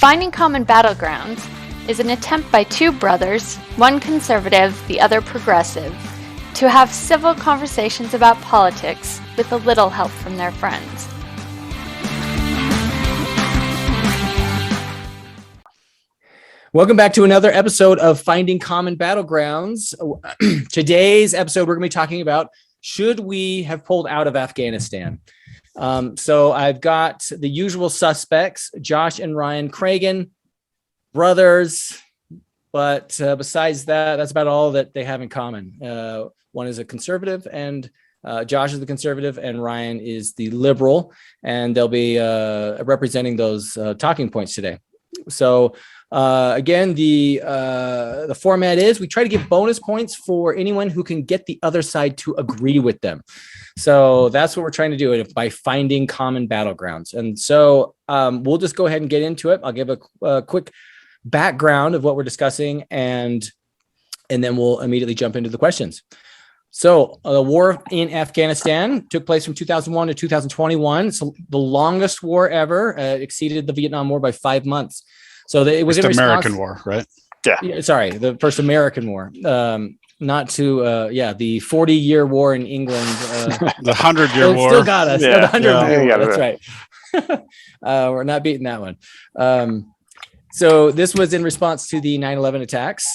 Finding Common Battlegrounds is an attempt by two brothers, one conservative, the other progressive, to have civil conversations about politics with a little help from their friends. Welcome back to another episode of Finding Common Battlegrounds. Today's episode, we're going to be talking about, should we have pulled out of Afghanistan? So I've got the usual suspects, Josh and Ryan Cragen, brothers, but besides that, that's about all that they have in common. One is a conservative, and Josh is the conservative, and Ryan is the liberal, and they'll be representing those talking points today. So again, the format is we try to give bonus points for anyone who can get the other side to agree with them. So that's what we're trying to do by finding common battlegrounds. And so we'll just go ahead and get into it. I'll give a quick background of what we're discussing, and then we'll immediately jump into the questions. So the war in Afghanistan took place from 2001 to 2021. It's the longest war ever, exceeded the Vietnam War by 5 months. So it was the American War, right? Yeah. Sorry, the first American war. Not to, the 40-year war in England. The 100-year war. Still got us. Yeah. The 100-year Yeah. war. That's right. We're not beating that one. So this was in response to the 9/11 attacks.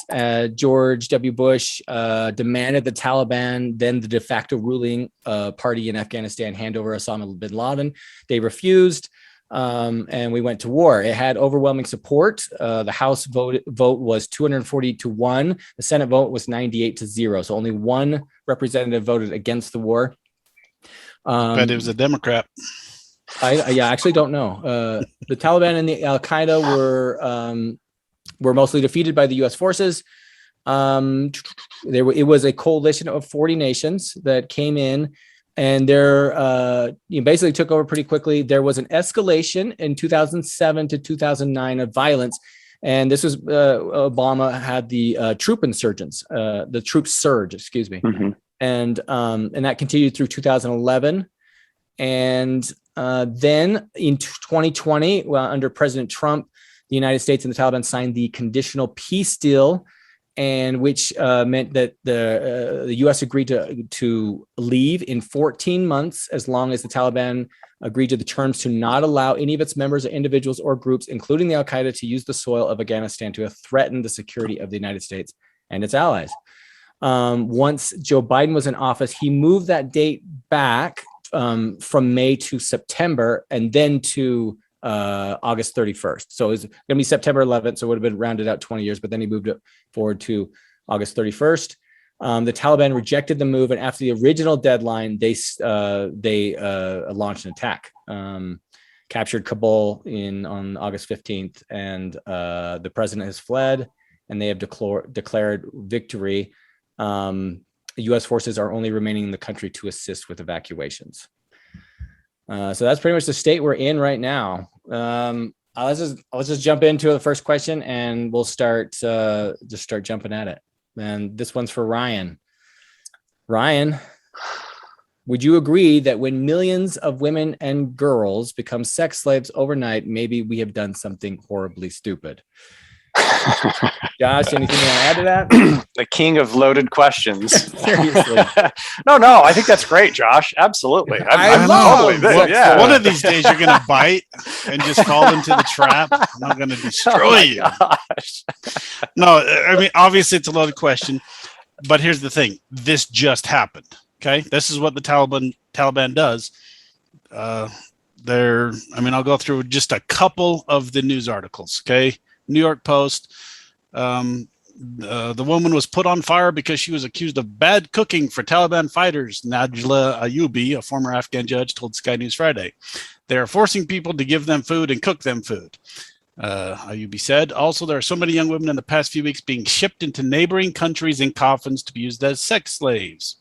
George W. Bush demanded the Taliban, then the de facto ruling party in Afghanistan, hand over Osama bin Laden. They refused. And we went to war. It had overwhelming support. The House vote was 240-1. The Senate vote was 98-0. So only one representative voted against the war. But it was a Democrat. I actually don't know. The Taliban and the Al Qaeda were mostly defeated by the U.S. forces. It was a coalition of 40 nations that came in. And basically took over pretty quickly. There was an escalation in 2007 to 2009 of violence. And this was Obama had the troop surge, excuse me. Mm-hmm. And that continued through 2011. And then in 2020, under President Trump, the United States and the Taliban signed the conditional peace deal, and which meant that the U.S. agreed to leave in 14 months as long as the Taliban agreed to the terms to not allow any of its members or individuals or groups, including the Al Qaeda, to use the soil of Afghanistan to threaten the security of the United States and its allies. Once Joe Biden was in office, he moved that date back from May to September, and then to August 31st. So it's going to be September 11th. So it would have been rounded out 20 years, but then he moved it forward to August 31st. The Taliban rejected the move, and after the original deadline, they launched an attack, captured Kabul on August 15th, and the president has fled, and they have declared victory. U.S. forces are only remaining in the country to assist with evacuations. So that's pretty much the state we're in right now. Let's just jump into the first question, and we'll start jumping at it. And this one's for Ryan. Ryan, would you agree that when millions of women and girls become sex slaves overnight, maybe we have done something horribly stupid? Josh, anything you want to add to that? The king of loaded questions. Seriously. No, I think that's great, Josh. Absolutely. I'm love totally yeah. One of these days you're going to bite and just fall into the trap. I'm going to destroy you. Gosh. No, I mean, obviously it's a loaded question, but here's the thing. This just happened. Okay. This is what the Taliban does. I'll go through just a couple of the news articles. Okay. New York Post. The woman was put on fire because she was accused of bad cooking for Taliban fighters. Najla Ayubi, a former Afghan judge, told Sky News Friday. They are forcing people to give them food and cook them food. Ayubi said. Also, there are so many young women in the past few weeks being shipped into neighboring countries in coffins to be used as sex slaves.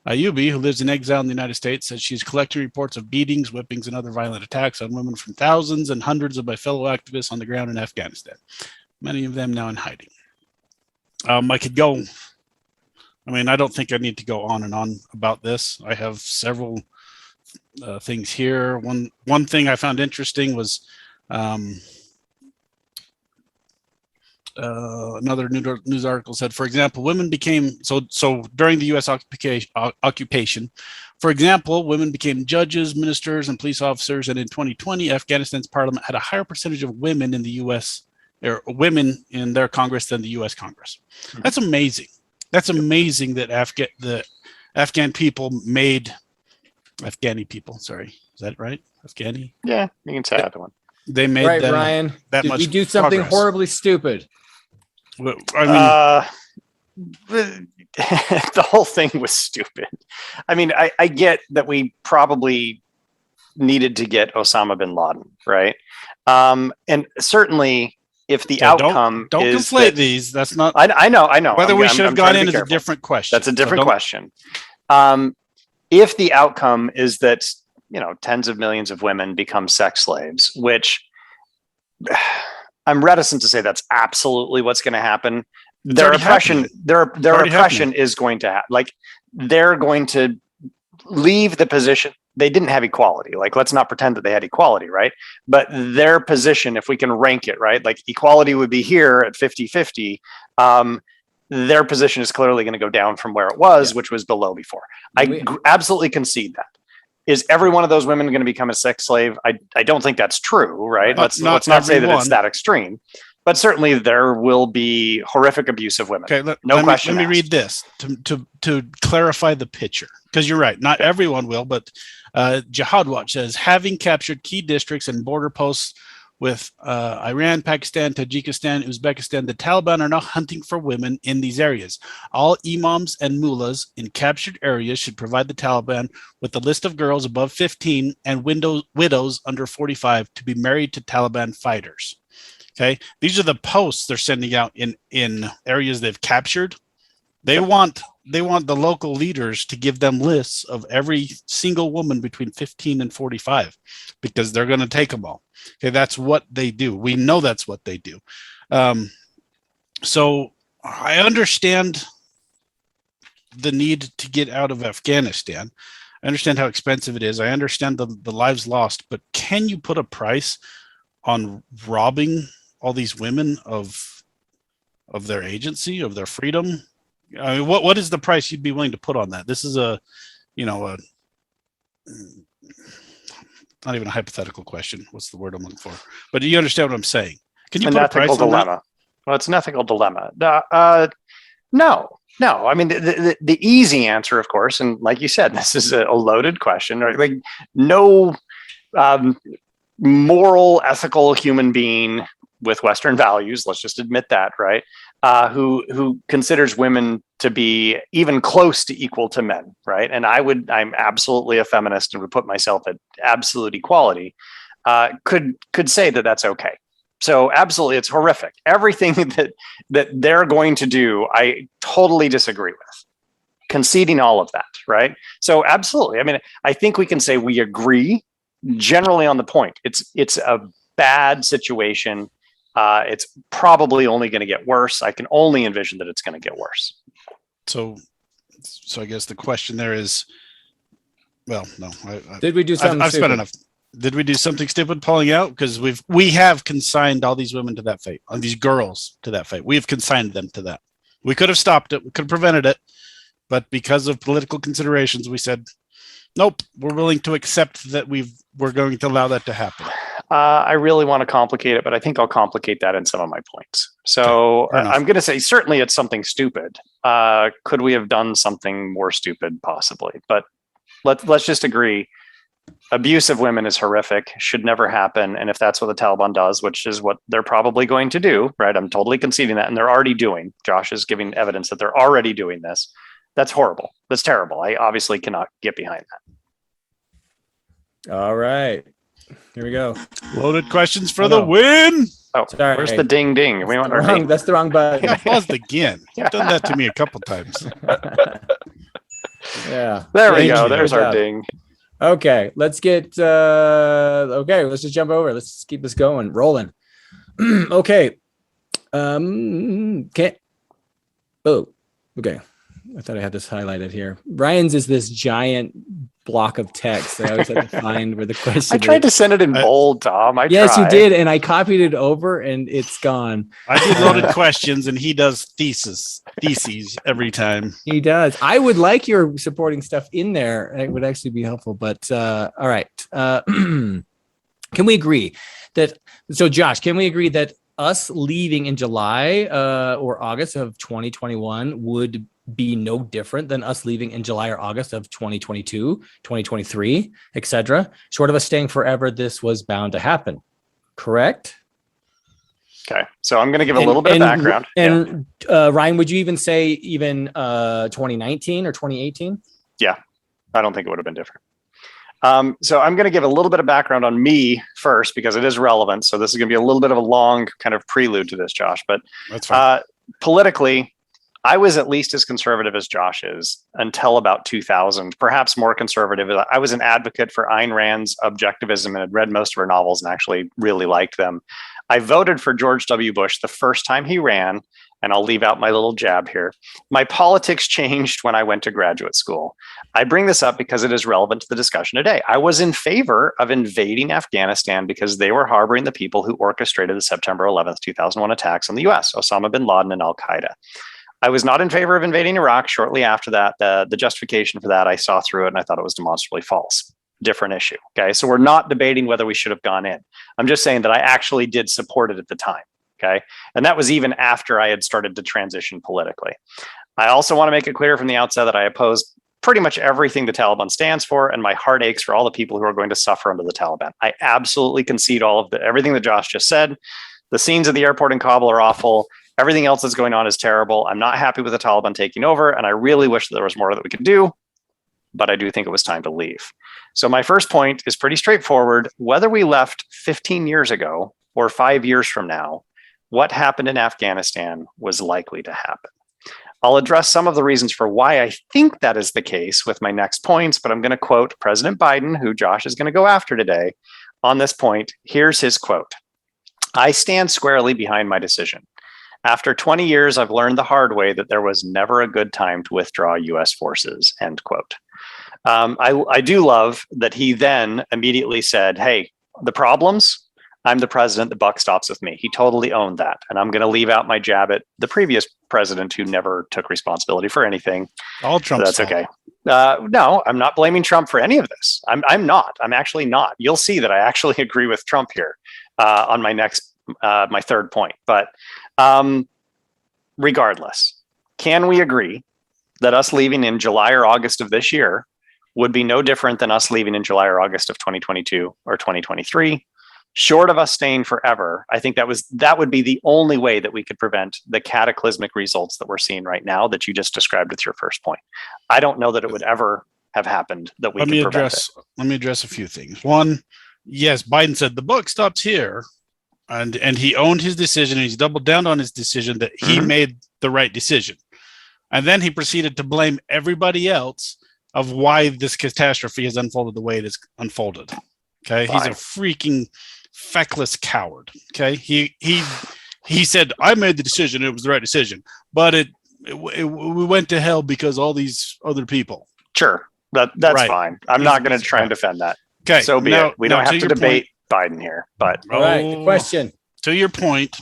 Ayubi, who lives in exile in the United States, says she's collecting reports of beatings, whippings, and other violent attacks on women from thousands and hundreds of my fellow activists on the ground in Afghanistan, many of them now in hiding. I could go. I don't think I need to go on and on about this. I have several things here. One thing I found interesting was another news article said, for example, women became so during the U.S. occupation. For example, women became judges, ministers, and police officers. And in 2020, Afghanistan's parliament had a higher percentage of women in the U.S. or women in their Congress than the U.S. Congress. That's amazing. That's amazing that the Afghan people made Afghani people. Sorry, is that right? Afghani? Yeah, you can say either one. They made right, Ryan. that Did much we do something progress. horribly stupid? I mean, the whole thing was stupid. I mean, I get that we probably needed to get Osama bin Laden, right? And certainly, if the outcome don't is conflate that, these. That's not. I know. Whether we should have gone in is a careful. different question. That's a different question. If the outcome is that tens of millions of women become sex slaves, which I'm reticent to say that's absolutely what's going to happen. Their oppression is going to happen. Like, they're going to leave the position. They didn't have equality. Like, let's not pretend that they had equality, right? But their position, if we can rank it, right? Like, equality would be here at 50-50. Their position is clearly going to go down from where it was, which was below before. I absolutely concede that. Is every one of those women going to become a sex slave? I don't think that's true, right? Let's not say that it's that extreme. But certainly there will be horrific abuse of women. Okay, no question. Let me read this to clarify the picture, because you're right. Not everyone will, but Jihad Watch says, having captured key districts and border posts with Iran, Pakistan, Tajikistan, Uzbekistan, the Taliban are now hunting for women in these areas. All imams and mullahs in captured areas should provide the Taliban with a list of girls above 15 and widows under 45 to be married to Taliban fighters. Okay, these are the posts they're sending out in areas they've captured. They want the local leaders to give them lists of every single woman between 15 and 45, because they're going to take them all. Okay, that's what they do. We know that's what they do. So I understand the need to get out of Afghanistan. I understand how expensive it is. I understand the lives lost, but can you put a price on robbing all these women of their agency, of their freedom? I mean, what is the price you'd be willing to put on that? This is a not even a hypothetical question. What's the word I'm looking for? But do you understand what I'm saying? Can you put a price on that? Well, it's an ethical dilemma. No. I mean, the easy answer, of course, and like you said, this is a loaded question. Right? Like, no moral, ethical human being with Western values, let's just admit that, right? Who considers women to be even close to equal to men, right? And I'm absolutely a feminist and would put myself at absolute equality, could say that that's okay. So absolutely, it's horrific. Everything that they're going to do, I totally disagree with. Conceding all of that, right? So absolutely. I mean, I think we can say we agree generally on the point. It's a bad situation. It's probably only going to get worse. I can only envision that it's going to get worse. So I guess the question there is, well, no. Did we do something I've stupid? spent enough. Did we do something stupid pulling out? Because we have consigned all these women to that fate, all these girls to that fate. We have consigned them to that. We could have stopped it. We could have prevented it. But because of political considerations, we said, nope, we're willing to accept that we're going to allow that to happen. I really want to complicate it, but I think I'll complicate that in some of my points. So I'm going to say certainly it's something stupid. Could we have done something more stupid? Possibly. But let's just agree. Abuse of women is horrific, should never happen. And if that's what the Taliban does, which is what they're probably going to do, right? I'm totally conceding that. And they're already doing. Josh is giving evidence that they're already doing this. That's horrible. That's terrible. I obviously cannot get behind that. All right. Here we go. Loaded questions for the win. Oh, sorry. Where's the ding ding? That's the wrong button. I paused again. You've done that to me a couple times. Yeah. There we go. There's our ding. Okay. Let's get let's just jump over. Let's keep this going. Rolling. Okay. Okay. I thought I had this highlighted here. Ryan's is this giant block of text that I always have to find where the question I tried to is. send it in bold, Tom. Yes, tried. you did, and I copied it over, and it's gone. I do loaded questions, and he does theses every time. He does. I would like your supporting stuff in there. It would actually be helpful. But all right, can we agree that? So, Josh, can we agree that us leaving in July or August of 2021 would be no different than us leaving in July or August of 2022, 2023, etc. Short of us staying forever, this was bound to happen. Correct? Okay. So I'm going to give a little bit of background. And Ryan, would you even say even 2019 or 2018? Yeah. I don't think it would have been different. So I'm going to give a little bit of background on me first, because it is relevant. So this is going to be a little bit of a long kind of prelude to this, Josh. But that's fine. Politically, I was at least as conservative as Josh is until about 2000, perhaps more conservative. I was an advocate for Ayn Rand's objectivism and had read most of her novels and actually really liked them. I voted for George W. Bush the first time he ran, and I'll leave out my little jab here. My politics changed when I went to graduate school. I bring this up because it is relevant to the discussion today. I was in favor of invading Afghanistan because they were harboring the people who orchestrated the September 11th, 2001 attacks on the US, Osama bin Laden and Al-Qaeda. I was not in favor of invading Iraq. Shortly after that, the justification for that, I saw through it and I thought it was demonstrably false. Different issue. Okay. So we're not debating whether we should have gone in. I'm just saying that I actually did support it at the time. Okay. And that was even after I had started to transition politically. I also want to make it clear from the outset that I oppose pretty much everything the Taliban stands for, and my heart aches for all the people who are going to suffer under the Taliban. I absolutely concede all of everything that Josh just said. The scenes at the airport in Kabul are awful. Everything else that's going on is terrible. I'm not happy with the Taliban taking over, and I really wish that there was more that we could do, but I do think it was time to leave. So my first point is pretty straightforward. Whether we left 15 years ago or 5 years from now, what happened in Afghanistan was likely to happen. I'll address some of the reasons for why I think that is the case with my next points, but I'm going to quote President Biden, who Josh is going to go after today, on this point. Here's his quote. "I stand squarely behind my decision. After 20 years, I've learned the hard way that there was never a good time to withdraw U.S. forces," end quote. I do love that he then immediately said, hey, the problems, I'm the president, the buck stops with me. He totally owned that. And I'm going to leave out my jab at the previous president who never took responsibility for anything. All Trump. So that's okay. No, I'm not blaming Trump for any of this. I'm not. I'm actually not. You'll see that I actually agree with Trump here on my next, my third point. But regardless, can we agree that us leaving in July or August of this year would be no different than us leaving in July or August of 2022 or 2023? Short of us staying forever, I think that would be the only way that we could prevent the cataclysmic results that we're seeing right now that you just described with your first point. I don't know that it would ever have happened that we could prevent it. Let me address a few things. One, yes, Biden said the buck stops here, and he owned his decision, and he's doubled down on his decision that he made the right decision. And then he proceeded to blame everybody else of why this catastrophe has unfolded the way it has unfolded. Okay, Fine. He's a freaking feckless coward. Okay, he said, I made the decision, it was the right decision, but we went to hell because all these other people. Sure, that's right. Fine. I'm not going to try and defend that. Okay, so be it. We don't have to debate Biden here, but all right. The question, to your point,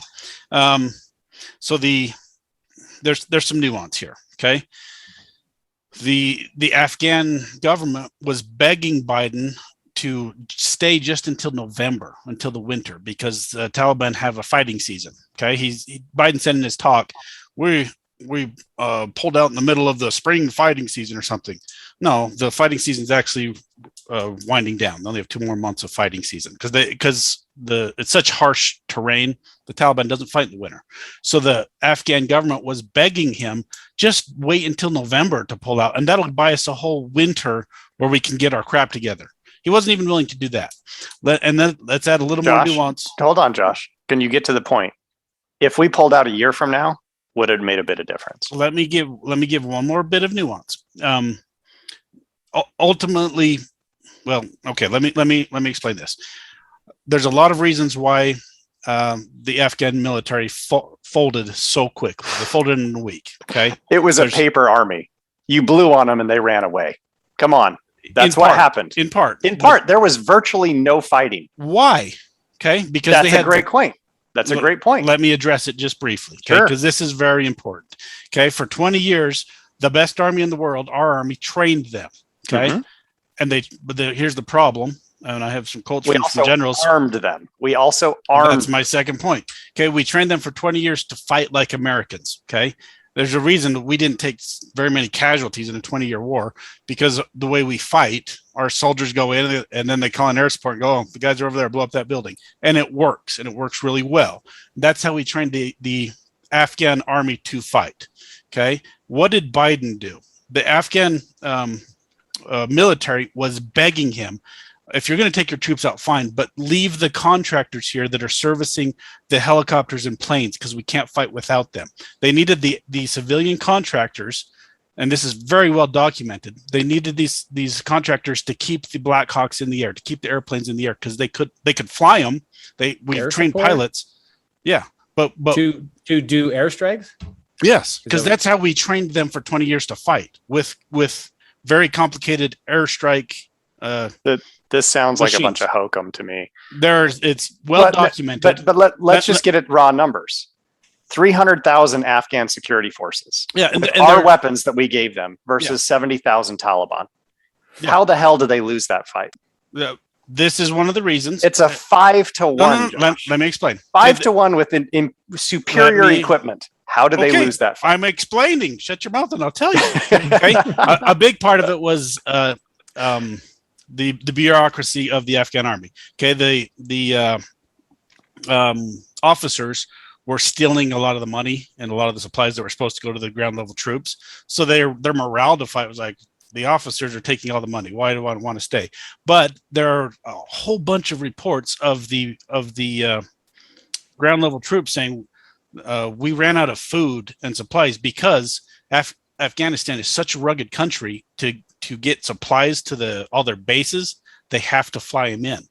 so there's some nuance here. Okay, the Afghan government was begging Biden to stay just until November, until the winter, because the Taliban have a fighting season. Okay, Biden said in his talk, we pulled out in the middle of the spring fighting season or something. No, the fighting season is actually winding down. They only have 2 more months of fighting season because it's such harsh terrain. The Taliban doesn't fight in the winter. So the Afghan government was begging him, just wait until November to pull out, and that'll buy us a whole winter where we can get our crap together. He wasn't even willing to do that. And then let's add a little more nuance. Hold on, Josh. Can you get to the point? If we pulled out a year from now, would it have made a bit of difference? Let me give one more bit of nuance. Ultimately, well, okay. Let me explain this. There's a lot of reasons why the Afghan military folded so quickly. They folded in a week. Okay. It was a paper army. You blew on them and they ran away. Come on. That's what happened. In part. There was virtually no fighting. Why? Okay. Because that's a great point. That's a great point. Let me address it just briefly. Okay. Because this is very important. Okay. For 20 years, the best army in the world, our army, trained them. Okay. And here's the problem. And I have some quotes from some generals. Armed them. We also armed. That's my second point. Okay. We trained them for 20 years to fight like Americans. Okay. There's a reason we didn't take very many casualties in a 20-year war, because the way we fight, our soldiers go in and then they call in air support and go, oh, the guys are over there, blow up that building. And it works, and it works really well. That's how we trained the Afghan army to fight. Okay. What did Biden do? The Afghan military was begging him, if you're going to take your troops out, fine, but leave the contractors here that are servicing the helicopters and planes, because we can't fight without them. They needed the civilian contractors, and this is very well documented. They needed these contractors to keep the Black Hawks in the air, to keep the airplanes in the air, because they could fly them. We trained pilots, yeah, but to do airstrikes. Yes, because that's how we trained them for 20 years to fight with very complicated airstrike. This sounds machines. Like a bunch of hokum to me. It's well documented. But let's just get it raw numbers. 300,000 Afghan security forces. Yeah, and our weapons that we gave them versus 70,000 Taliban. Yeah. How the hell did they lose that fight? This is one of the reasons. It's a 5-1. No, let me explain. 5-1 with in superior equipment. How did they lose that fight? I'm explaining. Shut your mouth and I'll tell you. Okay? a big part of it was the bureaucracy of the Afghan army. Okay, the officers were stealing a lot of the money and a lot of the supplies that were supposed to go to the ground level troops. So their morale to fight was like, the officers are taking all the money. Why do I want to stay? But there are a whole bunch of reports of the ground level troops saying we ran out of food and supplies because Afghanistan is such a rugged country. To get supplies to all their bases, they have to fly them in.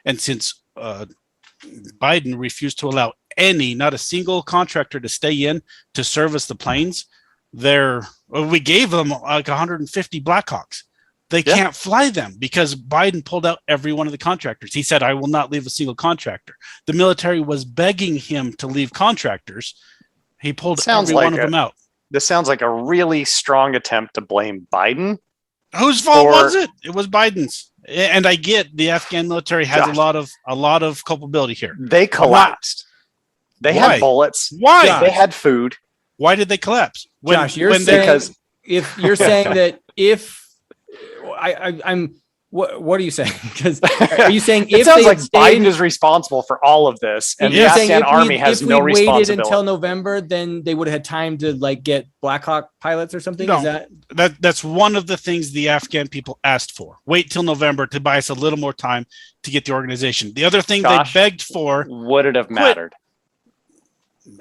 And since Biden refused to allow not a single contractor to stay in to service the planes, we gave them like 150 Blackhawks. They can't fly them because Biden pulled out every one of the contractors. He said, I will not leave a single contractor. The military was begging him to leave contractors. He pulled every one of them out. This sounds like a really strong attempt to blame Biden. Whose fault was it? It was Biden's. And I get the Afghan military has a lot of culpability here. They collapsed. They had bullets. Why? Josh, they had food. Why did they collapse? Josh, you're saying if you're saying that if I'm what are you saying? Because are you saying it sounds like Biden is responsible for all of this, and the Afghan army has no responsibility? If we waited until November, then they would have had time to get Black Hawk pilots or something. No, is that's one of the things the Afghan people asked for. Wait till November to buy us a little more time to get the organization. The other thing they begged for, would it have mattered?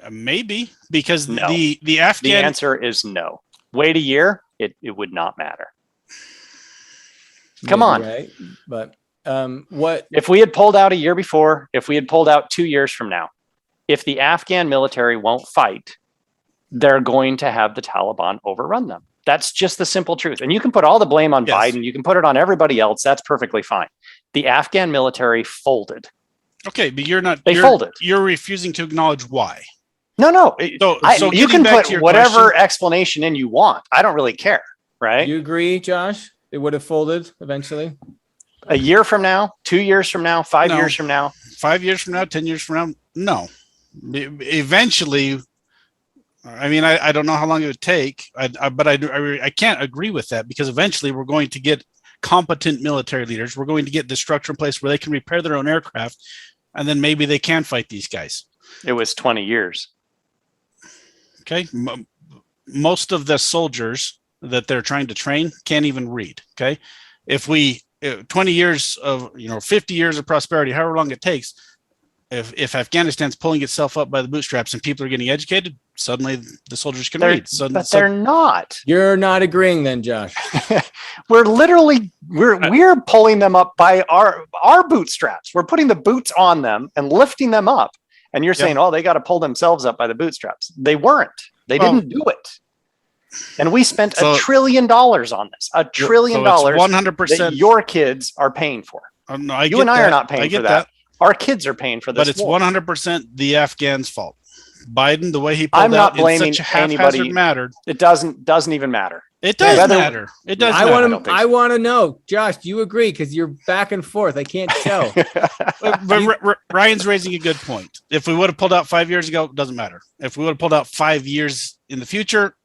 Maybe, because the Afghan. The answer is no. Wait a year, it would not matter. Come on. Right. But what if we had pulled out a year before, if we had pulled out 2 years from now, if the Afghan military won't fight, they're going to have the Taliban overrun them. That's just the simple truth. And you can put all the blame on Biden. You can put it on everybody else. That's perfectly fine. The Afghan military folded. Okay, but you're not. They folded. You're refusing to acknowledge why. No. So you can put whatever explanation in you want. I don't really care. Right? You agree, Josh? It would have folded eventually. A year from now, 2 years from now, 5 years from now, 5 years from now, 10 years from now. No, eventually. I mean, I don't know how long it would take, but I can't agree with that, because eventually we're going to get competent military leaders. We're going to get the structure in place where they can repair their own aircraft, and then maybe they can fight these guys. It was 20 years. Okay. Most of the soldiers that they're trying to train can't even read. Okay. If 20 years of, 50 years of prosperity, however long it takes, if Afghanistan's pulling itself up by the bootstraps and people are getting educated, suddenly the soldiers can read. But they're not. You're not agreeing then, Josh. We're pulling them up by our bootstraps. We're putting the boots on them and lifting them up. And you're saying, oh, they got to pull themselves up by the bootstraps. They weren't. They didn't do it. And we spent $1 trillion on this. $1 trillion. 100% that your kids are paying for. No, you and I are not paying for that. Our kids are paying for this. But it's 100% the Afghans' fault. Biden, the way he pulled I'm not out blaming in such a haphazard matter. It doesn't even matter. It does matter. It does. I want to know, Josh. Do you agree? Because you're back and forth. I can't tell. But Ryan's raising a good point. If we would have pulled out 5 years ago, it doesn't matter. If we would have pulled out 5 years in the future,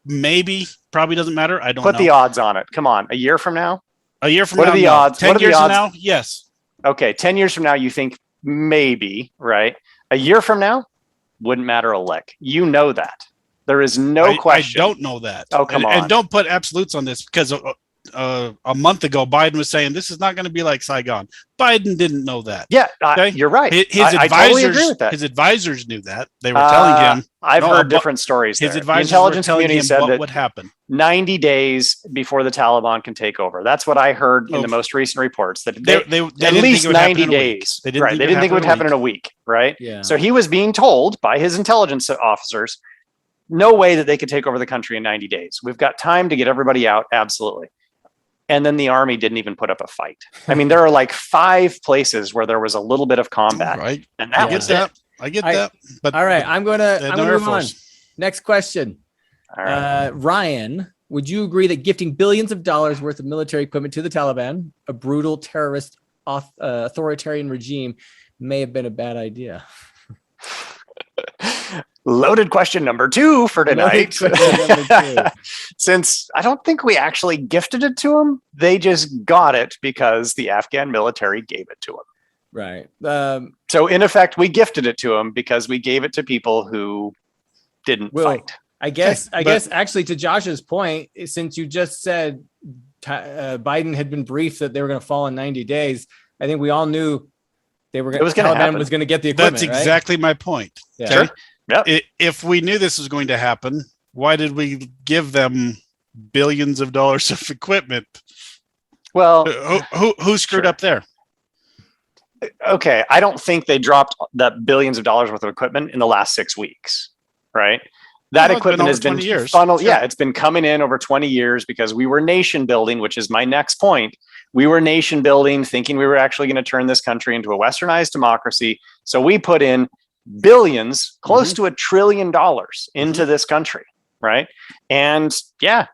maybe, probably doesn't matter. I don't know. Put the odds on it. Come on, a year from now. A year from now. What are the odds? 10 years from now, yes. Okay, 10 years from now, you think maybe, right? A year from now, wouldn't matter a lick. You know that. There is no question. I don't know that. Oh, come on. And don't put absolutes on this, because a month ago, Biden was saying this is not going to be like Saigon. Biden didn't know that. Yeah, you're right. I totally agree with that. His advisors knew that. They were telling him. I've heard different stories. His there. advisors the intelligence were telling community him said what that would happen. 90 days before the Taliban can take over. That's what I heard in the most recent reports. That they at least 90 days. They didn't think it would happen in a week. Right. Yeah. So he was being told by his intelligence officers, no way that they could take over the country in 90 days. We've got time to get everybody out. Absolutely. And then the army didn't even put up a fight. I mean, there are like 5 places where there was a little bit of combat. Right. And that was it. I get that. But all right, I'm gonna move on. Next question. All right. Ryan, would you agree that gifting billions of dollars worth of military equipment to the Taliban, a brutal terrorist authoritarian regime, may have been a bad idea? Loaded question number 2 for tonight. Since I don't think we actually gifted it to them, they just got it because the Afghan military gave it to them. Right. So in effect, we gifted it to them because we gave it to people who didn't fight. I guess actually, to Josh's point, since you just said Biden had been briefed that they were going to fall in 90 days, I think we all knew Taliban was going to get the equipment. That's exactly my point. Yeah. Sure. Yep. If we knew this was going to happen, why did we give them billions of dollars of equipment? Well, who screwed up there? Okay, I don't think they dropped that billions of dollars worth of equipment in the last 6 weeks, right? That equipment has been funneled. Sure. Yeah, it's been coming in over 20 years because we were nation building, which is my next point. We were nation building, thinking we were actually going to turn this country into a westernized democracy. So we put in billions, close to $1 trillion into this country, right? And yeah,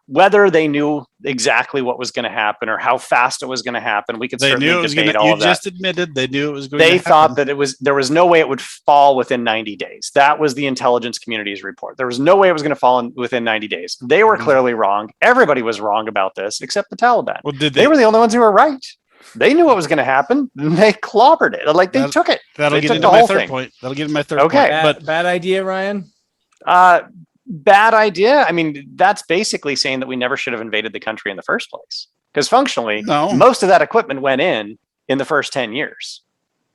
whether they knew exactly what was going to happen or how fast it was going to happen, we could certainly debate all of that. You just admitted they knew it was going to happen. They thought that there was no way it would fall within 90 days. That was the intelligence community's report. There was no way it was going to fall within 90 days. They were clearly wrong. Everybody was wrong about this except the Taliban. Well, they were the only ones who were right. They knew what was going to happen. They clobbered it. Like they took it. That'll get into my third point. That'll get into my third point. Okay. Bad idea, Ryan? Bad idea. I mean, that's basically saying that we never should have invaded the country in the first place. Because functionally, most of that equipment went in the first 10 years.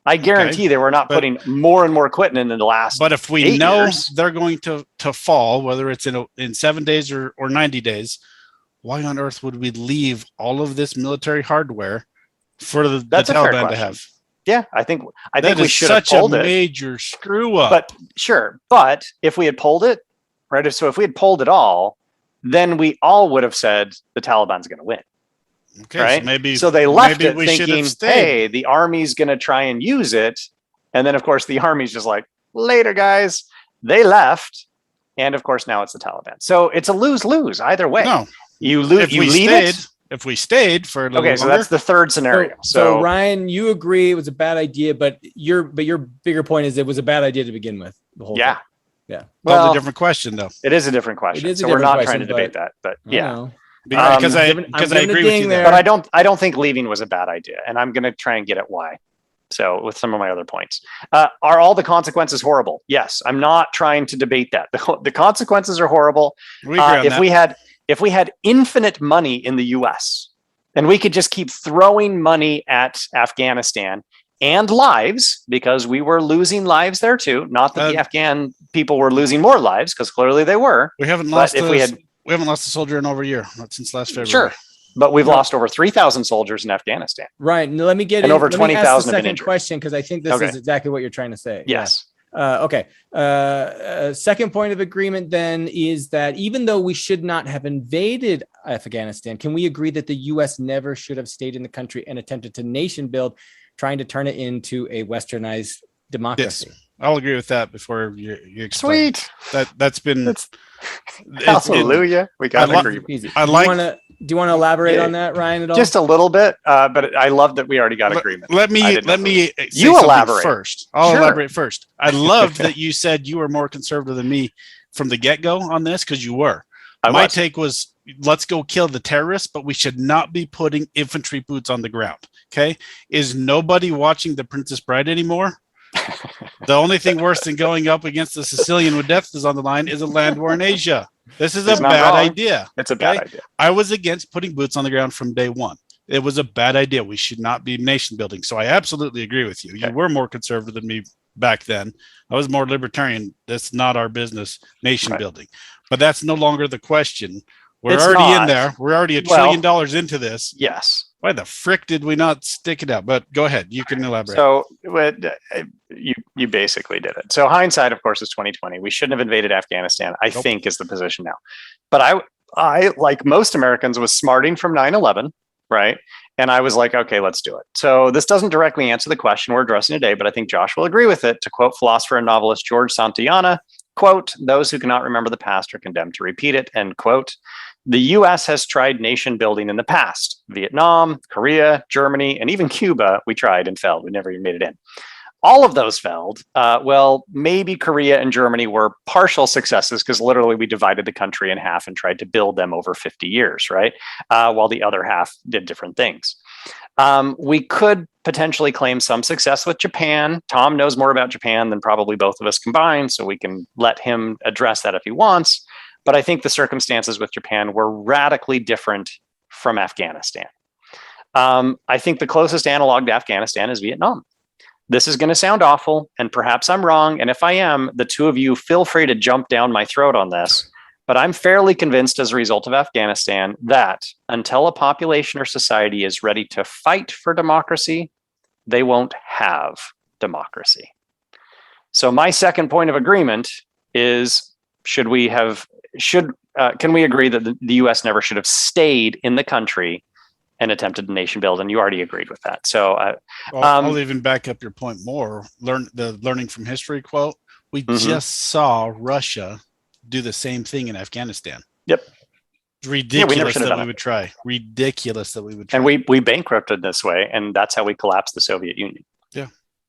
I guarantee they were not putting more and more equipment in the last. But if we know they're going to fall, whether it's in 7 days or 90 days, why on earth would we leave all of this military hardware for the Taliban to have? Yeah, I think we should have pulled it. Such a major screw up. But sure, but if we had pulled it, right? So if we had pulled it all, then we all would have said the Taliban's going to win. Okay, right? So they left it thinking, hey, the army's going to try and use it. And then, of course, the army's just like, later, guys. They left. And, of course, now it's the Taliban. So it's a lose-lose either way. No. You leave it. If we stayed for a little longer. So that's the third scenario. So Ryan, you agree it was a bad idea, but your bigger point is it was a bad idea to begin with. The whole thing. Yeah. Well, that's a different question, though. It is a different question. So we're not trying to debate that, but yeah. Because I agree with you there. But I don't think leaving was a bad idea, and I'm going to try and get at why. So with some of my other points, are all the consequences horrible? Yes. I'm not trying to debate that. The consequences are horrible. If we had infinite money in the US and we could just keep throwing money at Afghanistan and lives, because we were losing lives there too. Not that the Afghan people were losing more lives, because clearly they were. We haven't lost a soldier in over a year, not since last February. but we've lost over 3,000 soldiers in Afghanistan. Right. Now, let me get And in. over Let me 20,000 ask have the been second injured. question, because I think this is exactly what you're trying to say. Yes. Okay. Second point of agreement then is that even though we should not have invaded Afghanistan, can we agree that the U.S. never should have stayed in the country and attempted to nation build, trying to turn it into a westernized democracy? Yes, I'll agree with that before you explain. Sweet. That's been Hallelujah. We got an agreement. Easy. I Do like. you want to elaborate on that, Ryan, at all? Just a little bit, but I love that we already got agreement. Let me say you something elaborate first. I'll Sure. elaborate first. I loved that you said you were more conservative than me from the get-go on this, because you were. My take was, let's go kill the terrorists, but we should not be putting infantry boots on the ground. Okay. Is nobody watching The Princess Bride anymore? The only thing worse than going up against a Sicilian with death is on the line is a land war in Asia. This is a bad idea. It's a bad idea. I was against putting boots on the ground from day one. It was a bad idea. We should not be nation building. So I absolutely agree with you. You were more conservative than me back then. I was more libertarian. That's not our business, nation building. But that's no longer the question. We're already in there. We're already $1 trillion into this. Yes. Why the frick did we not stick it out? But go ahead. You can elaborate. So you basically did it. So hindsight, of course, is 2020. We shouldn't have invaded Afghanistan, I think, is the position now. But I, like most Americans, was smarting from 9/11, right? And I was like, okay, let's do it. So this doesn't directly answer the question we're addressing today, but I think Josh will agree with it. To quote philosopher and novelist George Santayana, quote, "Those who cannot remember the past are condemned to repeat it," end quote. The U.S. has tried nation building in the past. Vietnam, Korea, Germany, and even Cuba, we tried and failed. We never even made it in. All of those failed. Well, maybe Korea and Germany were partial successes, because literally we divided the country in half and tried to build them over 50 years, right? While the other half did different things. We could potentially claim some success with Japan. Tom knows more about Japan than probably both of us combined, so we can let him address that if he wants. But I think the circumstances with Japan were radically different from Afghanistan. I think the closest analog to Afghanistan is Vietnam. This is going to sound awful, and perhaps I'm wrong. And if I am, the two of you feel free to jump down my throat on this. But I'm fairly convinced as a result of Afghanistan that until a population or society is ready to fight for democracy, they won't have democracy. So my second point of agreement is, can we agree that the U.S. never should have stayed in the country and attempted to nation build? And you already agreed with that. So I'll even back up your point more. Learning from history quote. We just saw Russia do the same thing in Afghanistan. Yep. Ridiculous that we would try. Ridiculous that we would try. And we bankrupted this way, and that's how we collapsed the Soviet Union. Yeah.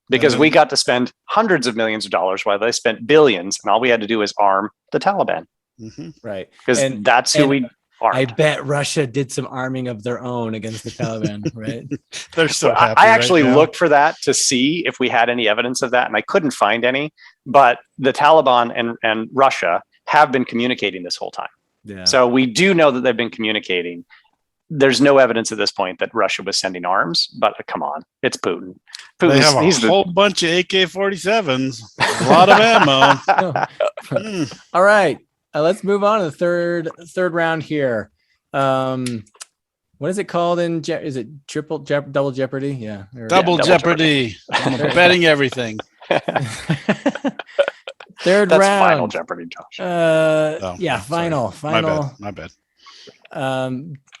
Because we got to spend hundreds of millions of dollars while they spent billions, and all we had to do was arm the Taliban. Mm-hmm. Right. Because that's who we armed. I bet Russia did some arming of their own against the Taliban, right? They're so happy. I actually looked for that to see if we had any evidence of that, and I couldn't find any. But the Taliban and Russia have been communicating this whole time. Yeah. So we do know that they've been communicating. There's no evidence at this point that Russia was sending arms, but come on, it's Putin. They have a whole bunch of AK-47s, a lot of ammo. All right, let's move on to the third round here. What is it called in? Is it double jeopardy? Yeah, double jeopardy. I'm betting everything. Third That's round. Final Jeopardy, Josh. Final. My bad.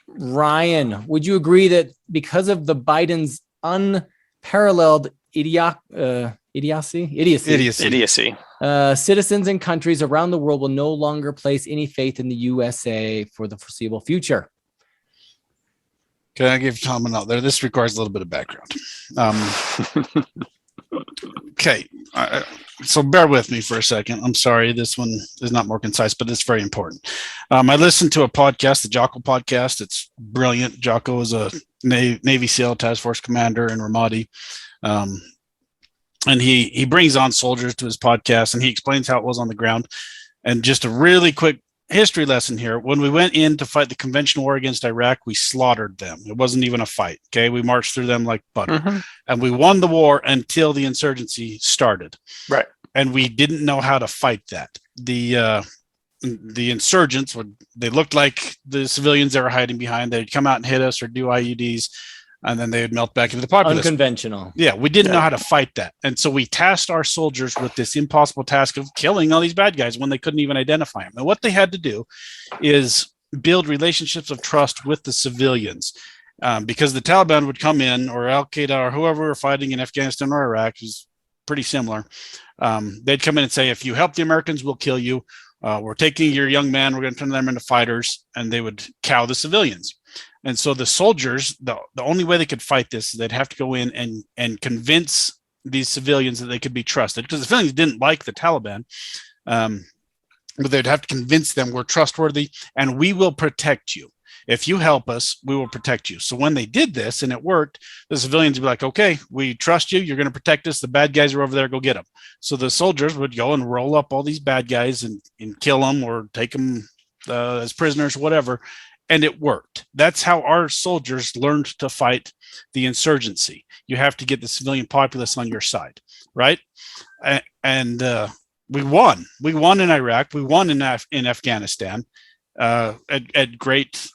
Ryan, would you agree that because of the Biden's unparalleled idiocy, citizens and countries around the world will no longer place any faith in the USA for the foreseeable future? Can I give Tom a note there? This requires a little bit of background. Okay. So bear with me for a second. I'm sorry. This one is not more concise, but it's very important. I listened to a podcast, the Jocko podcast. It's brilliant. Jocko is a Navy SEAL task force commander in Ramadi. And he brings on soldiers to his podcast, and he explains how it was on the ground. And just a really quick history lesson here. When we went in to fight the conventional war against Iraq, we slaughtered them. It wasn't even a fight. Okay. We marched through them like butter, and we won the war until the insurgency started. Right. And we didn't know how to fight that. the insurgents they looked like the civilians they were hiding behind. They'd come out and hit us or do IEDs, and then they would melt back into the populace. Unconventional. Yeah, we didn't know how to fight that. And so we tasked our soldiers with this impossible task of killing all these bad guys when they couldn't even identify them. And what they had to do is build relationships of trust with the civilians, because the Taliban would come in, or Al-Qaeda, or whoever were fighting in Afghanistan or Iraq, is pretty similar. They'd come in and say, if you help the Americans, we'll kill you. We're taking your young man, we're going to turn them into fighters, and they would cow the civilians. And so the soldiers, the only way they could fight this is they'd have to go in and convince these civilians that they could be trusted, because the civilians didn't like the Taliban. But they'd have to convince them we're trustworthy and we will protect you. If you help us, we will protect you. So when they did this and it worked, the civilians would be like, okay, we trust you. You're going to protect us. The bad guys are over there. Go get them. So the soldiers would go and roll up all these bad guys and kill them or take them as prisoners, whatever. And it worked. That's how our soldiers learned to fight the insurgency. You have to get the civilian populace on your side, right? And we won. We won in Iraq. We won in Afghanistan at great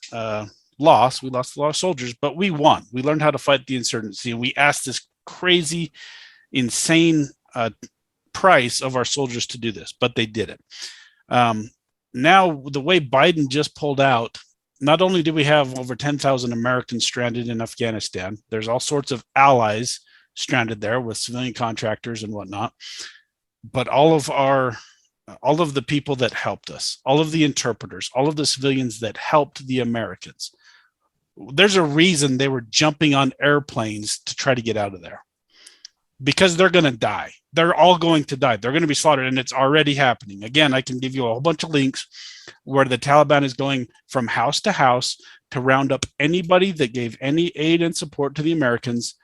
loss. We lost a lot of soldiers, but we won. We learned how to fight the insurgency, and we asked this crazy, insane price of our soldiers to do this, but they did it. Now, the way Biden just pulled out, not only do we have over 10,000 Americans stranded in Afghanistan, there's all sorts of allies stranded there with civilian contractors and whatnot. But all of the people that helped us, all of the interpreters, all of the civilians that helped the Americans, there's a reason they were jumping on airplanes to try to get out of there, because they're going to die. They're all going to die. They're going to be slaughtered, and it's already happening. Again, I can give you a whole bunch of links where the Taliban is going from house to house to round up anybody that gave any aid and support to the Americans,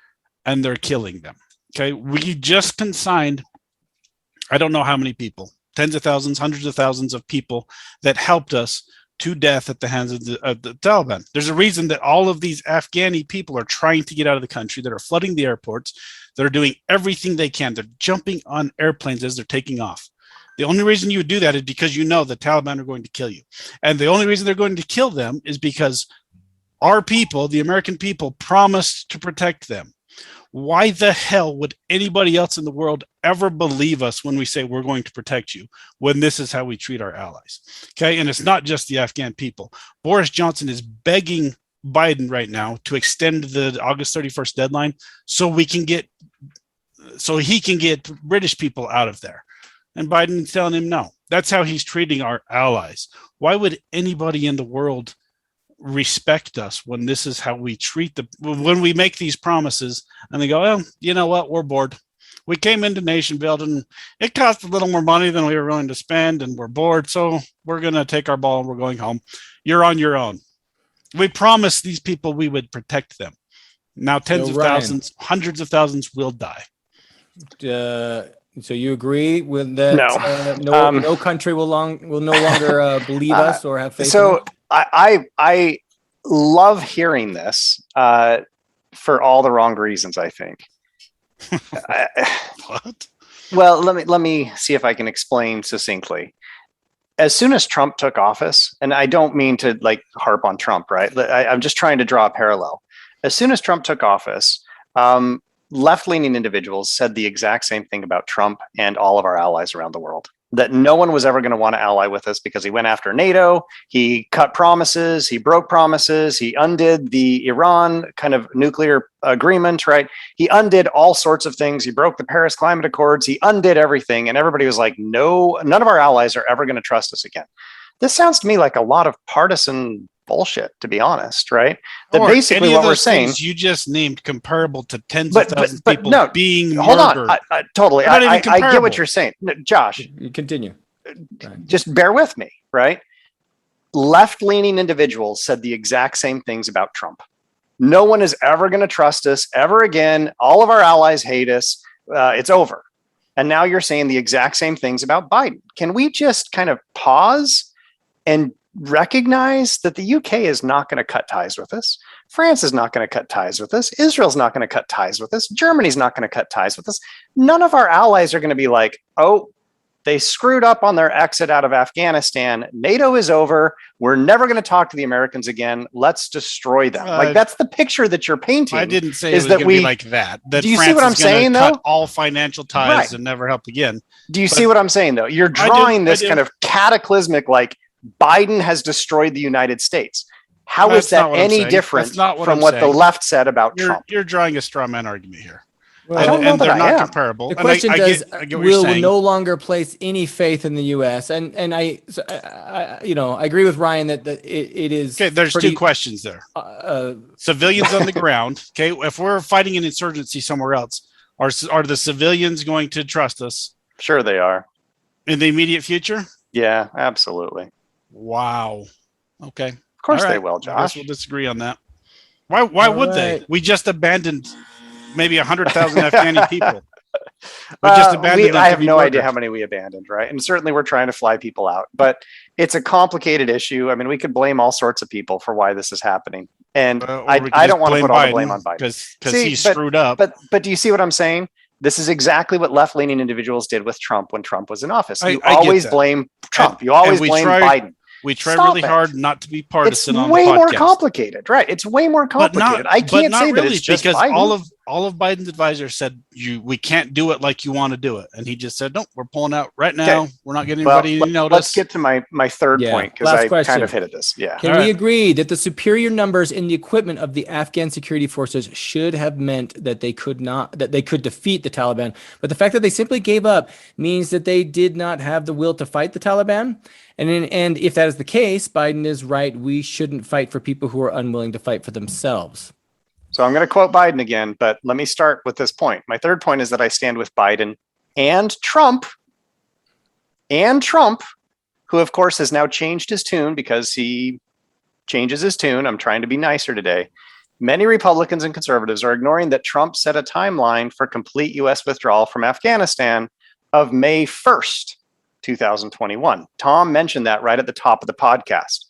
and they're killing them. Okay, we just consigned, I don't know how many people, tens of thousands, hundreds of thousands of people that helped us to death at the hands of the Taliban. There's a reason that all of these Afghani people are trying to get out of the country, that are flooding the airports, that are doing everything they can. They're jumping on airplanes as they're taking off. The only reason you would do that is because you know the Taliban are going to kill you. And the only reason they're going to kill them is because our people, the American people, promised to protect them. Why the hell would anybody else in the world ever believe us when we say we're going to protect you, when this is how we treat our allies? Okay. And it's not just the Afghan people. Boris Johnson is begging Biden right now to extend the August 31st deadline so he can get British people out of there. And Biden is telling him no. That's how he's treating our allies. Why would anybody in the world respect us when this is how we treat when we make these promises and they go, well, you know what, we're bored. We came into nation building, it cost a little more money than we were willing to spend, and we're bored, so we're going to take our ball and we're going home. You're on your own. We promised these people we would protect them. Now tens of thousands, hundreds of thousands will die. So you agree with that? No. No country will no longer believe us or have faith. So in us? I love hearing this for all the wrong reasons, I think. What? Well, let me see if I can explain succinctly. As soon as Trump took office, and I don't mean to harp on Trump, right? I'm just trying to draw a parallel. As soon as Trump took office, left-leaning individuals said the exact same thing about Trump and all of our allies around the world, that no one was ever going to want to ally with us because he went after NATO, he cut promises, he broke promises, he undid the Iran kind of nuclear agreement, right? He undid all sorts of things. He broke the Paris Climate Accords. He undid everything. And everybody was like, no, none of our allies are ever going to trust us again. This sounds to me like a lot of partisan bullshit, to be honest, right? That basically what we're saying, you just named comparable to tens of thousands of people being hold murdered. on, totally. I get what you're saying. No, Josh, you continue. Just bear with me, right? Left-leaning individuals said the exact same things about Trump. No one is ever going to trust us ever again. All of our allies hate us. It's over. And now you're saying the exact same things about Biden. Can we just kind of pause and recognize that the UK is not going to cut ties with us? France is not going to cut ties with us. Israel's not going to cut ties with us. Germany's not going to cut ties with us. None of our allies are going to be like, oh, They screwed up on their exit out of Afghanistan. NATO is over. We're never going to talk to the Americans again. Let's destroy them. Like, that's the picture that you're painting. I didn't say it was going to be like that. That do you France see what I'm is gonna saying, cut though? all financial ties and never help again. Do you see what I'm saying, though? You're drawing this kind of cataclysmic, like Biden has destroyed the United States. How is that any different from what the left said about Trump? You're drawing a straw man argument here. Well, and they're not comparable. The question is, will no longer place any faith in the U.S. And I agree with Ryan that it is. Okay, there's two questions there. Civilians on the ground. Okay, if we're fighting an insurgency somewhere else, are the civilians going to trust us? Sure, they are. In the immediate future? Yeah, absolutely. Wow. Okay. Of course they will, Josh. I guess we'll disagree on that. Why would they? We just abandoned maybe 100,000 Afghani people. We just abandoned them. I have no idea how many we abandoned, right? And certainly we're trying to fly people out, but it's a complicated issue. I mean, we could blame all sorts of people for why this is happening. And I don't want to put all the blame on Biden. Because he screwed up. But do you see what I'm saying? This is exactly what left-leaning individuals did with Trump when Trump was in office. You always blame Trump. You always blame Biden. We try really hard not to be partisan on the podcast. It's way more complicated, right? It's way more complicated. I can't say that it's just because Biden. all of Biden's advisors said we can't do it like you want to do it, and he just said, "No, we're pulling out right now. Okay. We're not getting anybody any notice." Let's get to my third point because I kind of hit at this. Yeah. Can we agree that the superior numbers in the equipment of the Afghan security forces should have meant that they could defeat the Taliban, but the fact that they simply gave up means that they did not have the will to fight the Taliban? And if that is the case, Biden is right. We shouldn't fight for people who are unwilling to fight for themselves. So I'm going to quote Biden again, but let me start with this point. My third point is that I stand with Biden and Trump, who of course has now changed his tune because he changes his tune. I'm trying to be nicer today. Many Republicans and conservatives are ignoring that Trump set a timeline for complete U.S. withdrawal from Afghanistan of May 1st. 2021. Tom mentioned that right at the top of the podcast.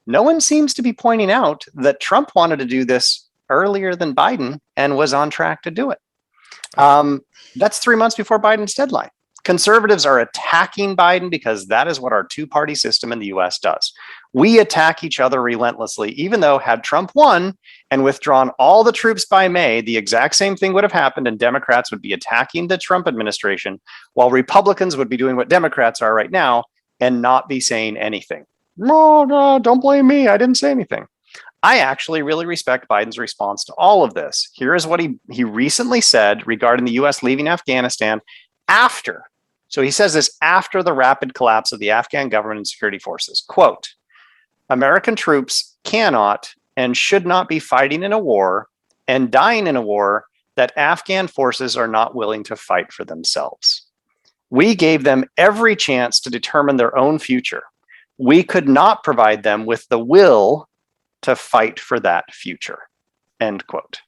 No one seems to be pointing out that Trump wanted to do this earlier than Biden and was on track to do it. That's 3 months before Biden's deadline. Conservatives are attacking Biden because that is what our two-party system in the US does. We attack each other relentlessly, even though had Trump won and withdrawn all the troops by May, the exact same thing would have happened and Democrats would be attacking the Trump administration while Republicans would be doing what Democrats are right now and not be saying anything. No, don't blame me. I didn't say anything. I actually really respect Biden's response to all of this. Here is what he recently said regarding the US leaving Afghanistan after. So he says this after the rapid collapse of the Afghan government and security forces. Quote, American troops cannot and should not be fighting in a war and dying in a war that Afghan forces are not willing to fight for themselves. We gave them every chance to determine their own future. We could not provide them with the will to fight for that future. End quote.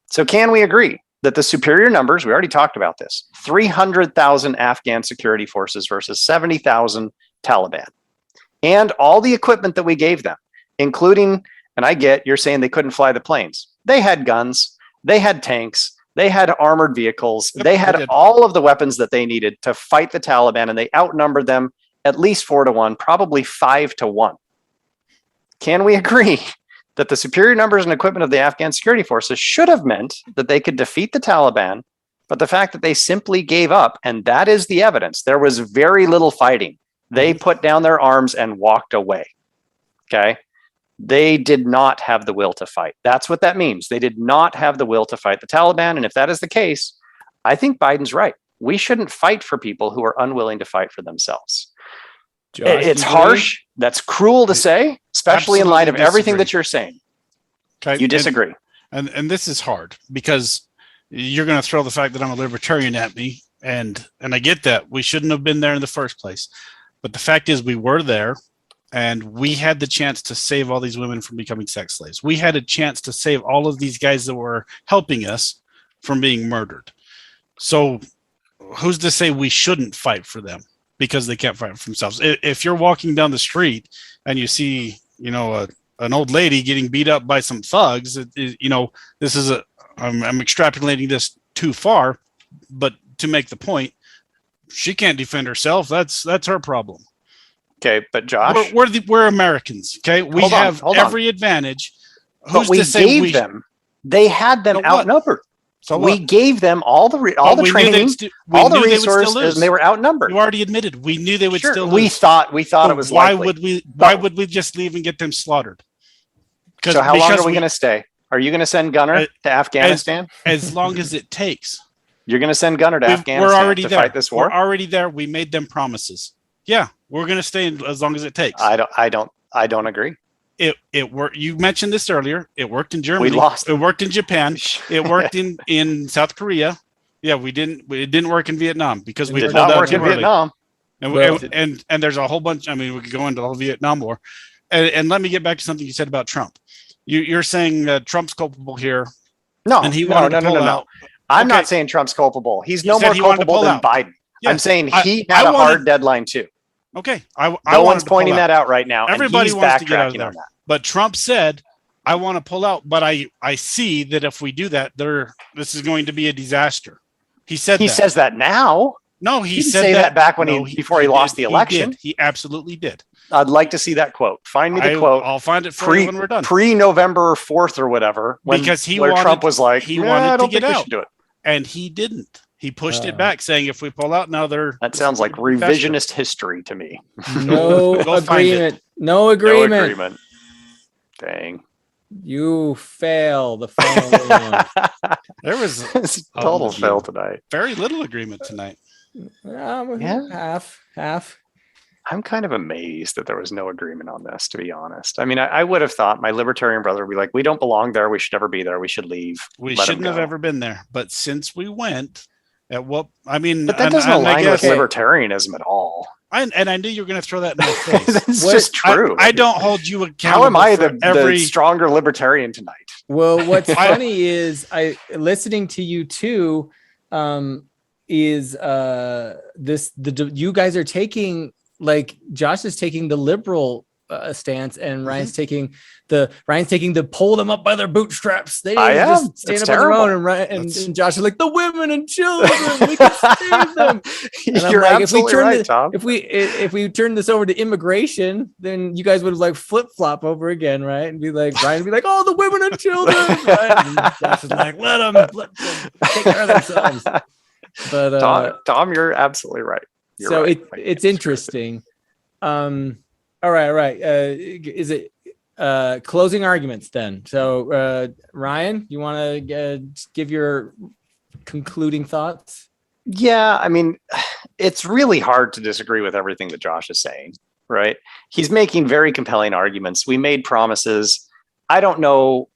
So can we agree that the superior numbers, we already talked about this, 300,000 Afghan security forces versus 70,000 Taliban, and all the equipment that we gave them, including, and I get, you're saying they couldn't fly the planes. They had guns, they had tanks, they had armored vehicles, they had all of the weapons that they needed to fight the Taliban, and they outnumbered them at least 4-1, probably 5-1. Can we agree that the superior numbers and equipment of the Afghan security forces should have meant that they could defeat the Taliban, but the fact that they simply gave up, and that is the evidence, there was very little fighting. They put down their arms and walked away. Okay? They did not have the will to fight. That's what that means. They did not have the will to fight the Taliban. And if that is the case, I think Biden's right. We shouldn't fight for people who are unwilling to fight for themselves. Josh, it's harsh. That's cruel to say, especially in light of everything that you're saying. Okay. You disagree. And this is hard because you're going to throw the fact that I'm a libertarian at me. And I get that. We shouldn't have been there in the first place. But the fact is we were there and we had the chance to save all these women from becoming sex slaves. We had a chance to save all of these guys that were helping us from being murdered. So who's to say we shouldn't fight for them because they can't fight for themselves? If you're walking down the street and you see, an old lady getting beat up by some thugs, this is I'm extrapolating this too far, but to make the point, she can't defend herself. That's her problem. Okay, but Josh, we're Americans. Okay, we have every advantage. But we gave them. They had them outnumbered. So we gave them all the training, all the resources, and they were outnumbered. You already admitted we knew they would still lose. We thought it was likely. Why would we just leave and get them slaughtered? So how long are we going to stay? Are you going to send Gunner to Afghanistan? As long as it takes. You're going to send Gunner to Afghanistan to fight this war? We're already there. We made them promises. Yeah, we're going to stay as long as it takes. I don't agree. It worked. You mentioned this earlier. It worked in Germany. We lost. It worked in Japan. It worked in South Korea. Yeah, it didn't work in Vietnam because we did not work in Vietnam. And there's a whole bunch. I mean, we could go into the whole Vietnam War. And let me get back to something you said about Trump. You're saying Trump's culpable here. No, and he wanted to pull out. I'm not saying Trump's culpable. He's no more culpable than Biden. Yeah, I'm saying he had a hard deadline too. Okay. No one's pointing that out right now. Everybody wants to get out of there. But Trump said, I want to pull out, but I see that if we do that, this is going to be a disaster. He said that. He says that now. No, he said that back when before he lost the election. He absolutely did. I'd like to see that quote. Find me the quote. I'll find it for you when we're done. Pre-November 4th or whatever. Because Trump was like, he wanted to get out. Do it. And he didn't. He pushed it back, saying if we pull out now, that sounds like revisionist history to me. No agreement. No agreement. Dang. You fail the phone. There was a total fail tonight. Very little agreement tonight. Half. I'm kind of amazed that there was no agreement on this, to be honest. I mean, I would have thought my libertarian brother would be like, we don't belong there. We should never be there. We should leave. We shouldn't have ever been there. But since we went, but that doesn't align with libertarianism at all. I knew you were going to throw that in my face. That's just true. I don't hold you accountable. How am I the stronger libertarian tonight? Well, what's funny is listening to you too, is you guys are taking, like Josh is taking the liberal stance, and Ryan's taking the pull them up by their bootstraps. They didn't just stand up on their own, and Josh is like, the women and children, we can save them. And You're like, absolutely right, Tom. If we turn this over to immigration, then you guys would like flip flop over again, right? And be like, Ryan would be like, oh, the women and children, right? And Josh is like, let them take care of themselves. But Tom, you're absolutely right. It's interesting. All right. Is it closing arguments then? So, Ryan, you want to give your concluding thoughts? Yeah, I mean, it's really hard to disagree with everything that Josh is saying, right? He's making very compelling arguments. We made promises. I don't know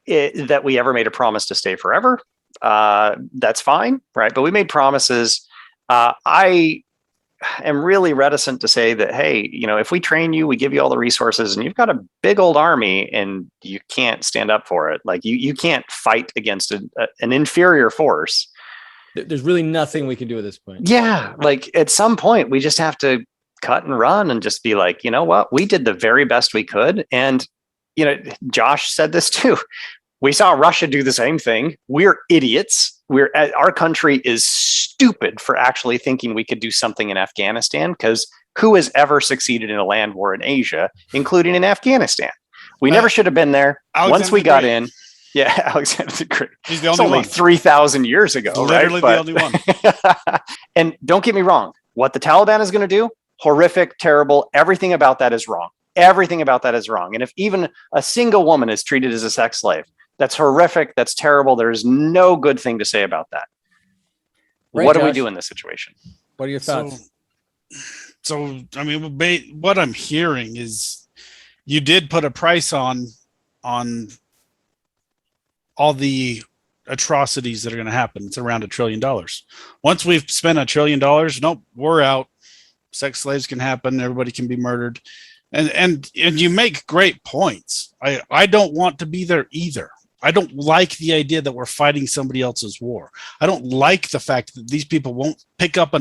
that we ever made a promise to stay forever. That's fine, right? But we made promises. I am really reticent to say that, hey, if we train you, we give you all the resources, and you've got a big old army and you can't stand up for it. Like you can't fight against an inferior force. There's really nothing we can do at this point. Yeah. Like at some point we just have to cut and run and just be like, you know what? We did the very best we could. And, Josh said this too. We saw Russia do the same thing. We're idiots. Our country is stupid for actually thinking we could do something in Afghanistan, because who has ever succeeded in a land war in Asia, including in Afghanistan? We never should have been there. Once we got in. Yeah, Alexander the Great. He's the only one. 3,000 years ago, literally right? The only one. And don't get me wrong. What the Taliban is going to do, horrific, terrible. Everything about that is wrong. Everything about that is wrong. And if even a single woman is treated as a sex slave, that's horrific. That's terrible. There's no good thing to say about that. Right, what do we do in this situation? What are your thoughts? So I mean, what I'm hearing is you did put a price on all the atrocities that are going to happen. It's around $1 trillion. Once we've spent $1 trillion, nope, we're out. Sex slaves can happen. Everybody can be murdered. And you make great points. I don't want to be there either. I don't like the idea that we're fighting somebody else's war. I don't like the fact that these people won't pick up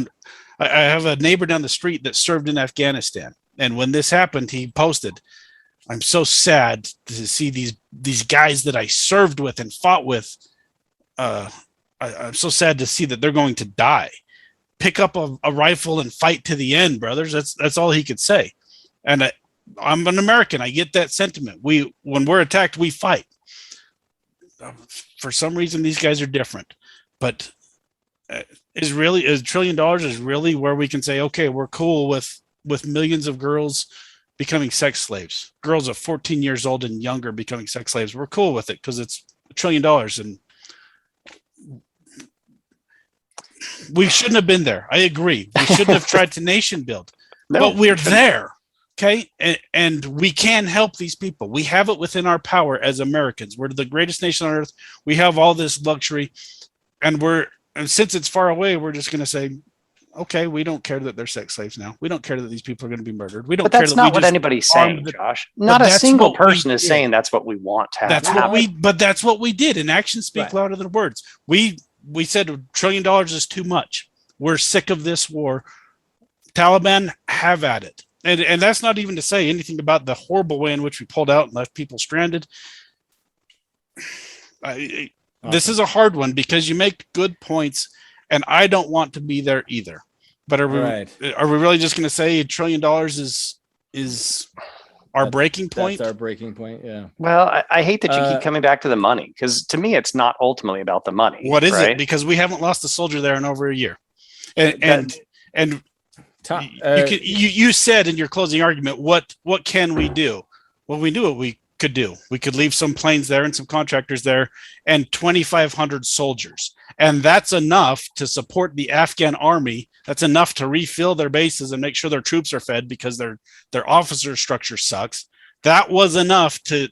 I have a neighbor down the street that served in Afghanistan. And when this happened, he posted, I'm so sad to see these guys that I served with and fought with. I'm so sad to see that they're going to die. pick up a rifle and fight to the end, brothers. That's all he could say. And I'm an American. I get that sentiment. When we're attacked, we fight. For some reason, these guys are different. But is $1 trillion is really where we can say, okay, we're cool with millions of girls becoming sex slaves, girls of 14 years old and younger becoming sex slaves. We're cool with it because it's $1 trillion, and we shouldn't have been there. I agree. We shouldn't have tried to nation build, but we're there. Okay. And we can help these people. We have it within our power as Americans. We're the greatest nation on earth. We have all this luxury, and since it's far away, we're just going to say, okay, we don't care that they're sex slaves now. We don't care that these people are going to be murdered. We don't care. But that's not what anybody's saying, Josh. Not a single person is saying that's what we want to happen. But that's what we did. And actions speak louder than words. We said $1 trillion is too much. We're sick of this war. Taliban, have at it. And that's not even to say anything about the horrible way in which we pulled out and left people stranded. This is a hard one because you make good points, and I don't want to be there either. But are we really just going to say $1 trillion is our breaking point? That's our breaking point. Yeah. Well, I hate that you keep coming back to the money, because to me, it's not ultimately about the money. What is it? Because we haven't lost a soldier there in over a year, and you said in your closing argument, what can we do? Well, we knew what we could do. We could leave some planes there and some contractors there and 2,500 soldiers. And that's enough to support the Afghan army. That's enough to refill their bases and make sure their troops are fed because their officer structure sucks. That was enough to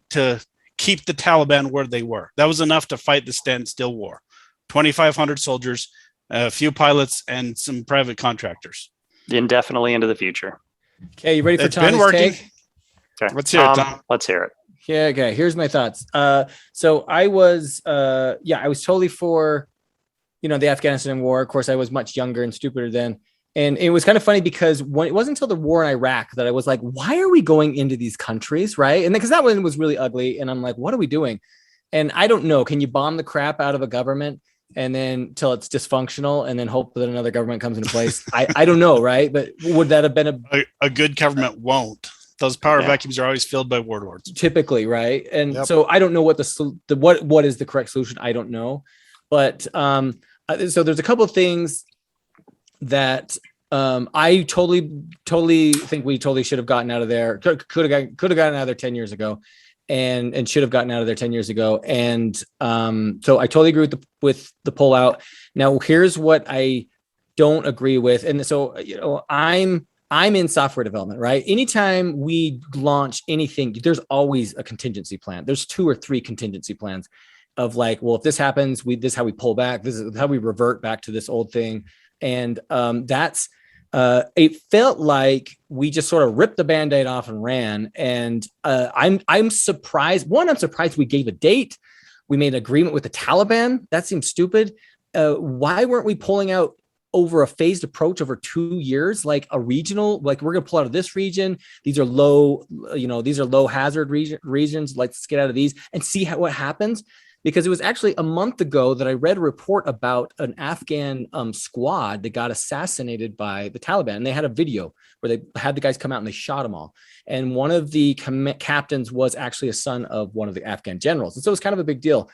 keep the Taliban where they were. That was enough to fight the standstill war. 2,500 soldiers, a few pilots, and some private contractors. Indefinitely into the future. Okay, you ready for Tommy's take? Okay. Let's hear it, Tom. Let's hear it. Yeah, okay. Here's my thoughts. So I was totally for, the Afghanistan war. Of course, I was much younger and stupider then. And it was kind of funny because it wasn't until the war in Iraq that I was like, why are we going into these countries? Right. And because that one was really ugly. And I'm like, what are we doing? And I don't know. Can you bomb the crap out of a government and then till it's dysfunctional and then hope that another government comes into place? I don't know. Right. But would that have been a good government won't. Those power vacuums are always filled by warlords. Typically, right? And so I don't know what what is the correct solution. I don't know, but so there's a couple of things that I totally think we totally should have gotten out of there. Could have gotten out of there 10 years ago, and should have gotten out of there 10 years ago. And so I totally agree with the pullout. Now here's what I don't agree with, and so I'm in software development, right? Anytime we launch anything, there's always a contingency plan. There's 2 or 3 contingency plans of like, well, if this happens, this is how we pull back. This is how we revert back to this old thing. And it felt like we just sort of ripped the Band-Aid off and ran. And I'm surprised. One, I'm surprised we gave a date. We made an agreement with the Taliban. That seems stupid. Why weren't we pulling out over a phased approach over 2 years, like a regional, like we're going to pull out of this region. These are low hazard regions. Let's get out of these and see what happens. Because it was actually a month ago that I read a report about an Afghan squad that got assassinated by the Taliban. And they had a video where they had the guys come out and they shot them all. And one of the captains was actually a son of one of the Afghan generals. And so it was kind of a big deal.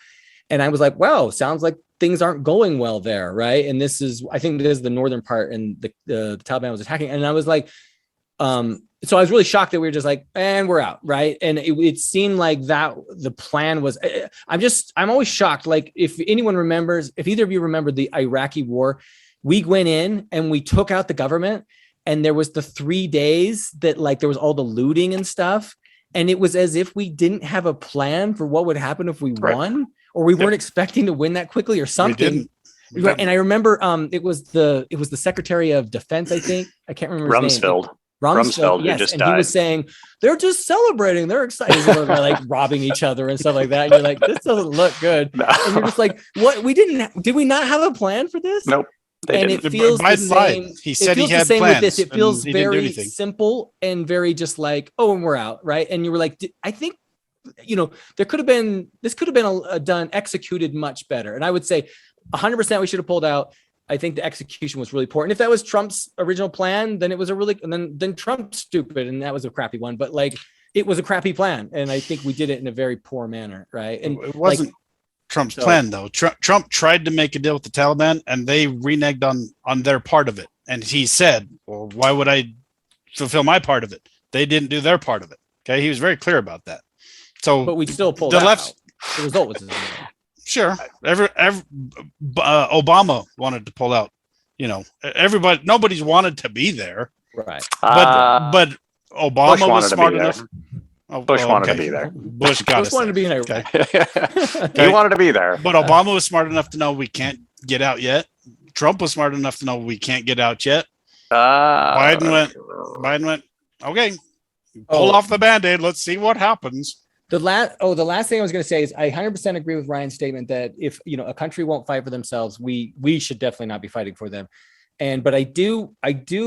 And I was like, wow, sounds like things aren't going well there, right? And I think this is the northern part, and the Taliban was attacking. And I was like, so I was really shocked that we were just like, and we're out, right? And it seemed like that the plan was. I'm always shocked. Like if either of you remember the Iraqi war, we went in and we took out the government, and there was the 3 days that like there was all the looting and stuff, and it was as if we didn't have a plan for what would happen if we won. Or we weren't expecting to win that quickly or something. And I remember it was the Secretary of Defense, I think. I can't remember his name. Rumsfeld, yes. Who just died. He was saying, they're just celebrating. They're excited. They're like robbing each other and stuff like that. And you're like, this doesn't look good. No. And you're just like, what? Did we not have a plan for this? Nope. And it feels the same. He said he had plans with this. It feels very simple and very just like, oh, and we're out, right? And you were like, I think, this could have been executed much better. And I would say 100% we should have pulled out. I think the execution was really poor. And if that was Trump's original plan, then it was then Trump's stupid and that was a crappy one. But like, it was a crappy plan. And I think we did it in a very poor manner. Right. And it wasn't Trump's plan though. Trump tried to make a deal with the Taliban and they reneged on their part of it. And he said, well, why would I fulfill my part of it? They didn't do their part of it. Okay. He was very clear about that. So, but we still pulled out. The result was sure. Obama wanted to pull out, nobody's wanted to be there. Right. But Obama was smart enough. Bush wanted to be there. Bush wanted to be there. Okay. He wanted to be there. But Obama was smart enough to know we can't get out yet. Trump was smart enough to know we can't get out yet. Biden went, okay, pull off the Band-Aid. Let's see what happens. The last thing I was going to say is I 100% agree with Ryan's statement that if, a country won't fight for themselves, we should definitely not be fighting for them. But I do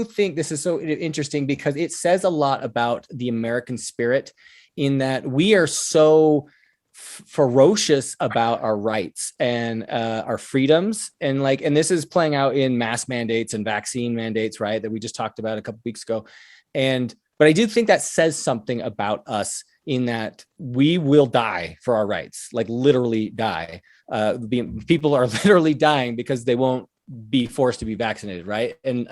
think this is so interesting because it says a lot about the American spirit in that we are so ferocious about our rights and our freedoms. And this is playing out in mask mandates and vaccine mandates, right? That we just talked about a couple weeks ago. But I do think that says something about us in that we will die for our rights, like literally die. People are literally dying because they won't be forced to be vaccinated, right? And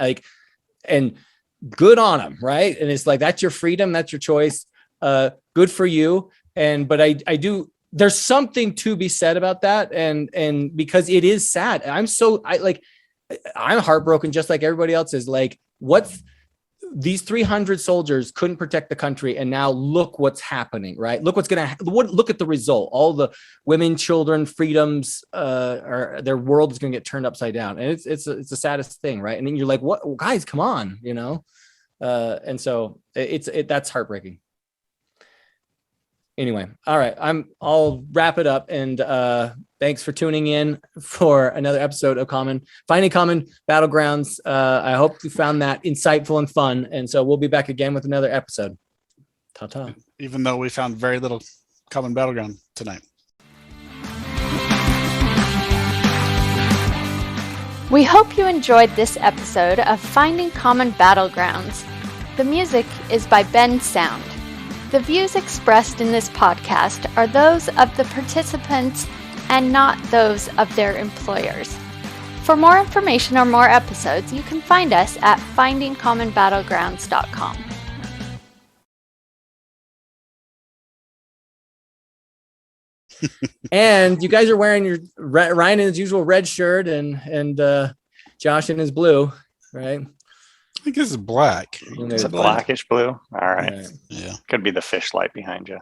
good on them, right? And it's like, that's your freedom, that's your choice. Good for you. But I do, there's something to be said about that. And because it is sad. I'm heartbroken just like everybody else is. Like, these 300 soldiers couldn't protect the country, and now look what's happening, right? Look what's look at the result. All the women, children, freedoms, their world is going to get turned upside down, and it's the saddest thing, right? And then you're like, what, guys, come on, and so that's heartbreaking. Anyway, all right, I'll wrap it up, and thanks for tuning in for another episode of Finding Common Battlegrounds. I hope you found that insightful and fun, and so we'll be back again with another episode. Ta-ta. Even though we found very little common battleground tonight. We hope you enjoyed this episode of Finding Common Battlegrounds. The music is by Ben Sound. The views expressed in this podcast are those of the participants and not those of their employers. For more information or more episodes, you can find us at findingcommonbattlegrounds.com. And you guys are wearing your Ryan in his usual red shirt and Josh in his blue, right? I think this is black. It's a blackish blue. All right. Yeah. Could be the fish light behind you.